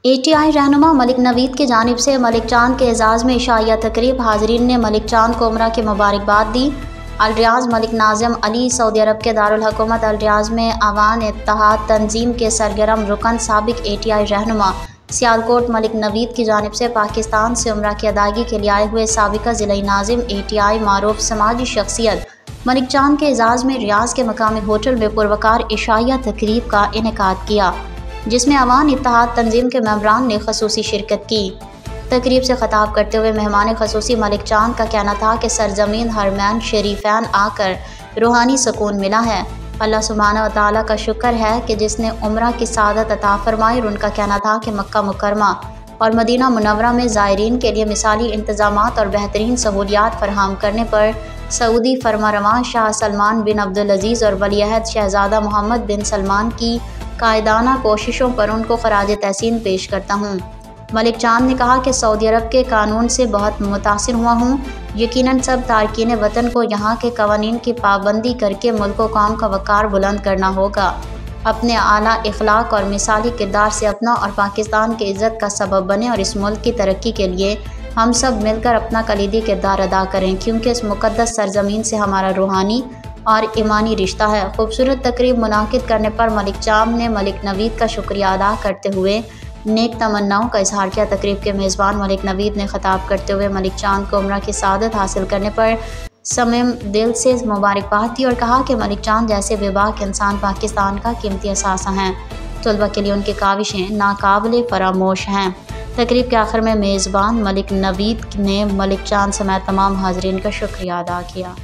ATI रहनुमा मलिक नवीद की जानिब से मलिक चांद के एजाज़ में इशाइया तकरीब। हाज़रीन ने मलिक चांद को उम्रा की मुबारकबाद दी। अल रियाज़ मलिक नाज़िम अली सऊदी अरब के दारुल हुकूमत अल रियाज़ में अवान इत्तेहाद तंजीम के सरगर्म रुकन साबिक ATI रहनुमा सियालकोट मलिक नवीद की जानिब से पाकिस्तान से उम्रा की अदायगी के लिए आए हुए साबिका ज़िला नाज़िम ATI मारूफ समाजी शख्सियत मलिक चांद के एजाज़ में रियाज़ के मकामी होटल में पुरवकार इशाइया तकरीब का इनेकाद किया, जिसमें अवान इत्तेहाद तंजीम के मेंबरान ने खसूसी शिरकत की। तकरीब से खिताब करते हुए मेहमान खसूसी मलिक चांद का कहना था कि सरजमीन हरमैन शरीफैन आकर रूहानी सुकून मिला है। अल्लाह सुब्हानहू व तआला का शुक्र है कि जिसने उम्रा की सादत अता फरमाई। और उनका कहना था कि मक्का मुकरमा और मदीना मुनव्वरा में ज़ायरीन के लिए मिसाली इंतजामात और बेहतरीन सहूलियात फराहम करने पर सऊदी फरमारवां शाह सलमान बिन अब्दुल अजीज़ और वलीअहद शहजादा मोहम्मद बिन सलमान की कायदाना कोशिशों पर उनको खराज तहसीन पेश करता हूँ। मलिक चांद ने कहा कि सऊदी अरब के कानून से बहुत मुतासिर हुआ हूँ। यकीनन सब तारकीन वतन को यहाँ के कवानीन की पाबंदी करके मुल्क व कौम का वक़ार बुलंद करना होगा। अपने आला इखलाक और मिसाली किरदार से अपना और पाकिस्तान की इज़्ज़त का सबब बने और इस मुल्क की तरक्की के लिए हम सब मिलकर अपना कलीदी किरदार अदा करें, क्योंकि इस मुक़द्दस सरजमीन से हमारा रूहानी और ईमानी रिश्ता है। खूबसूरत तकरीब मुनाकिद करने पर मलिक चांद ने मलिक नवीद का शुक्रिया अदा करते हुए नेक तमन्नाओं का इजहार किया। तकरीब के मेज़बान मलिक नवीद ने खिताब करते हुए मलिक चांद को उम्रा की सादत हासिल करने पर समीम दिल से मुबारकबाद दी और कहा कि मलिक चांद जैसे बेबाक इंसान पाकिस्तान का कीमती असासा हैं। तलबा के लिए उनकी काविशें नाकाबिले फरामोश हैं। तकरीब के आखिर में मेज़बान मलिक नवीद ने मलिक चांद समेत तमाम हाज़रीन का शुक्रिया अदा किया।